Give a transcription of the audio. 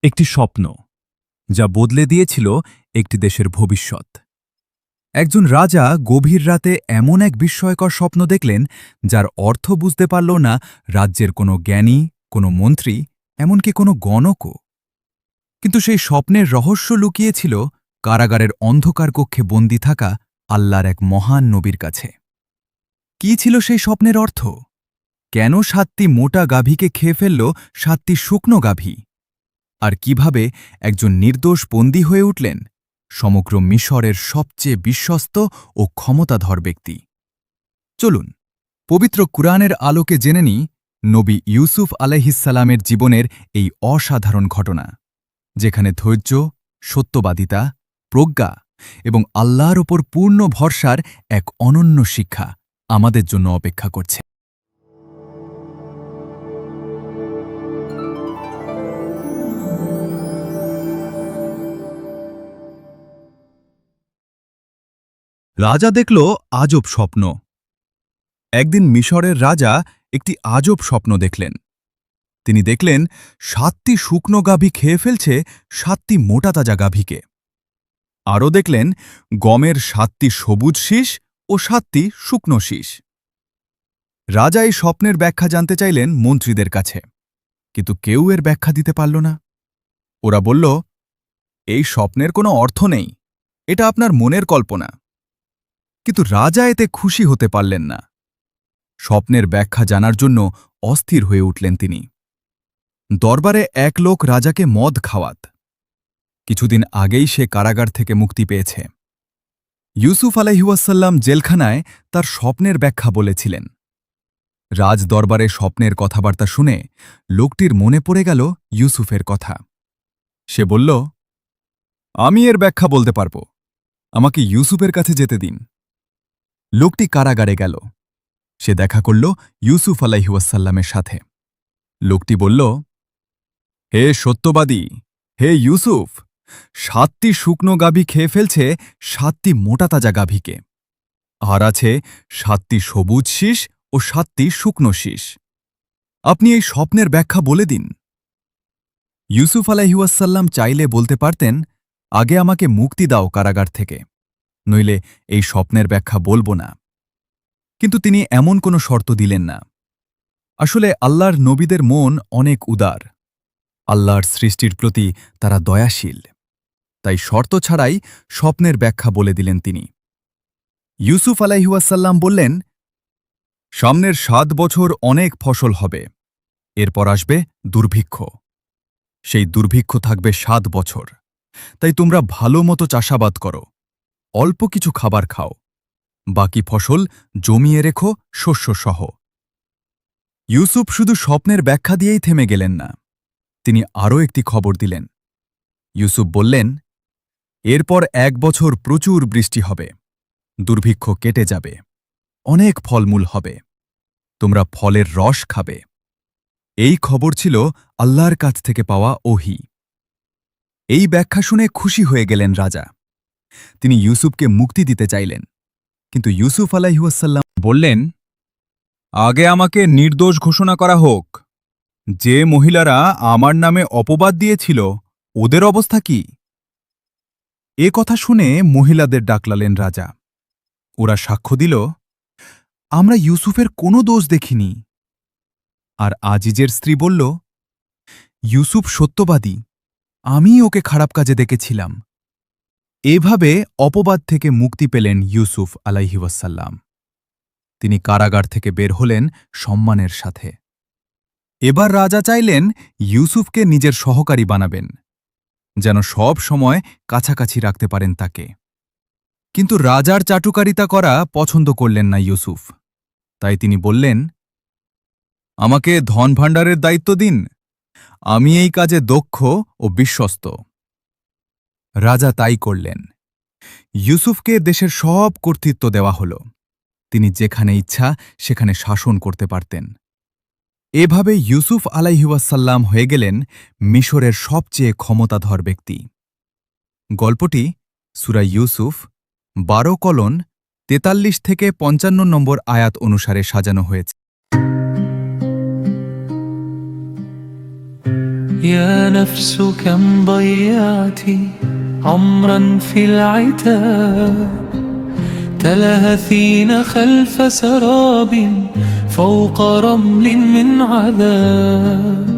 একটি স্বপ্ন যা বদলে দিয়েছিল একটি দেশের ভবিষ্যৎ। একজন রাজা গভীর রাতে এমন এক বিস্ময়কর স্বপ্ন দেখলেন যার অর্থ বুঝতে পারল না রাজ্যের কোনো জ্ঞানী, কোনো মন্ত্রী, এমনকি কোনো গণকও। কিন্তু সেই স্বপ্নের রহস্য লুকিয়েছিল কারাগারের অন্ধকার কক্ষে বন্দী থাকা আল্লাহর এক মহান নবীর কাছে। কি ছিল সেই স্বপ্নের অর্থ? কেন ৭টি মোটা গাভীকে খেয়ে ফেলল ৭টি শুকনো গাভী? আর কিভাবে একজন নির্দোষ বন্দী হয়ে উঠলেন সমগ্র মিশরের সবচেয়ে বিশ্বস্ত ও ক্ষমতাধর ব্যক্তি? চলুন পবিত্র কুরআনের আলোকে জেনে নিই নবী ইউসুফ আলাইহিসসালামের জীবনের এই অসাধারণ ঘটনা, যেখানে ধৈর্য, সত্যবাদিতা, প্রজ্ঞা এবং আল্লাহর ওপর পূর্ণ ভরসার এক অনন্য শিক্ষা আমাদের জন্য অপেক্ষা করছে। রাজা দেখল আজব স্বপ্ন। একদিন মিশরের রাজা একটি আজব স্বপ্ন দেখলেন। তিনি দেখলেন ৭টি শুকনো গাভী খেয়ে ফেলছে ৭টি মোটা তাজা গাভীকে। আরও দেখলেন গমের ৭টি সবুজ শীষ ও ৭টি শুকনো শীষ। রাজা এই স্বপ্নের ব্যাখ্যা জানতে চাইলেন মন্ত্রীদের কাছে, কিন্তু কেউ এর ব্যাখ্যা দিতে পারল না। ওরা বলল, এই স্বপ্নের কোনো অর্থ নেই, এটা আপনার মনের কল্পনা। কিন্তু রাজা এতে খুশি হতে পারলেন না। স্বপ্নের ব্যাখ্যা জানার জন্য অস্থির হয়ে উঠলেন তিনি। দরবারে এক লোক রাজাকে মদ খাওয়াত। কিছুদিন আগেই সে কারাগার থেকে মুক্তি পেয়েছে। ইউসুফ আলাইহিওয়াসাল্লাম জেলখানায় তার স্বপ্নের ব্যাখ্যা বলেছিলেন। রাজ দরবারে স্বপ্নের কথাবার্তা শুনে লোকটির মনে পড়ে গেল ইউসুফের কথা। সে বলল, আমি এর ব্যাখ্যা বলতে পারব, আমাকে ইউসুফের কাছে যেতে দিন। লোকটি কারাগারে গেল। সে দেখা করল ইউসুফ আলাইহিওয়াসাল্লামের সাথে। লোকটি বলল, হে সত্যবাদী, হে ইউসুফ, ৭টি শুকনো গাভী খেয়ে ফেলছে ৭টি মোটা তাজা গাভীকে, আর আছে ৭টি সবুজ শীষ ও ৭টি শুকনো শীষ। আপনি এই স্বপ্নের ব্যাখ্যা বলে দিন। ইউসুফ আলাইহিওয়াসাল্লাম চাইলে বলতে পারতেন, আগে আমাকে মুক্তি দাও কারাগার থেকে, নইলে এই স্বপ্নের ব্যাখ্যা বলবো না। কিন্তু তিনি এমন কোনো শর্ত দিলেন না। আসলে আল্লাহর নবীদের মন অনেক উদার। আল্লাহর সৃষ্টির প্রতি তারা দয়াশীল। তাই শর্ত ছাড়াই স্বপ্নের ব্যাখ্যা বলে দিলেন তিনি। ইউসুফ আলাইহিওয়াসাল্লাম বললেন, সামনের ৭ বছর অনেক ফসল হবে, এরপর আসবে দুর্ভিক্ষ। সেই দুর্ভিক্ষ থাকবে ৭ বছর। তাই তোমরা ভালো মতো চাষাবাদ করো, অল্প কিছু খাবার খাও, বাকি ফসল জমিয়ে রেখো শস্যসহ। ইউসুফ শুধু স্বপ্নের ব্যাখ্যা দিয়েই থেমে গেলেন না, তিনি আরও একটি খবর দিলেন। ইউসুফ বললেন, এরপর ১ বছর প্রচুর বৃষ্টি হবে, দুর্ভিক্ষ কেটে যাবে, অনেক ফলমূল হবে, তোমরা ফলের রস খাবে। এই খবর ছিল আল্লাহর কাছ থেকে পাওয়া ওহী। এই ব্যাখ্যা শুনে খুশি হয়ে গেলেন রাজা। তিনি ইউসুফকে মুক্তি দিতে চাইলেন, কিন্তু ইউসুফ আলাইহিওয়াসাল্লাম বললেন, আগে আমাকে নির্দোষ ঘোষণা করা হোক। যে মহিলারা আমার নামে অপবাদ দিয়েছিল ওদের অবস্থা কি? এ কথা শুনে মহিলাদের ডাকলালেন রাজা। ওরা সাক্ষ্য দিল, আমরা ইউসুফের কোনো দোষ দেখিনি। আর আজিজের স্ত্রী বলল, ইউসুফ সত্যবাদী, আমি ওকে খারাপ কাজে দেখেছিলাম। এভাবে অপবাদ থেকে মুক্তি পেলেন ইউসুফ আলাইহিওয়াসাল্লাম। তিনি কারাগার থেকে বের হলেন সম্মানের সাথে। এবার রাজা চাইলেন ইউসুফকে নিজের সহকারী বানাবেন, যেন সব সময় কাছাকাছি রাখতে পারেন তাকে। কিন্তু রাজার চাটুকারিতা করা পছন্দ করলেন না ইউসুফ। তাই তিনি বললেন, আমাকে ধনভাণ্ডারের দায়িত্ব দিন, আমি এই কাজে দক্ষ ও বিশ্বস্ত। রাজা তাই করলেন। ইউসুফকে দেশের সব কর্তৃত্ব দেওয়া হল। তিনি যেখানে ইচ্ছা সেখানে শাসন করতে পারতেন। এভাবে ইউসুফ আলাইহিওয়াসাল্লাম হয়ে গেলেন মিশরের সবচেয়ে ক্ষমতাধর ব্যক্তি। গল্পটি সূরা ইউসুফ 12:43 থেকে 55 নম্বর আয়াত অনুসারে সাজানো হয়েছে। يا نفس كم ضيعت عمرا في العتاب تلهثين خلف سراب فوق رمل من عذاب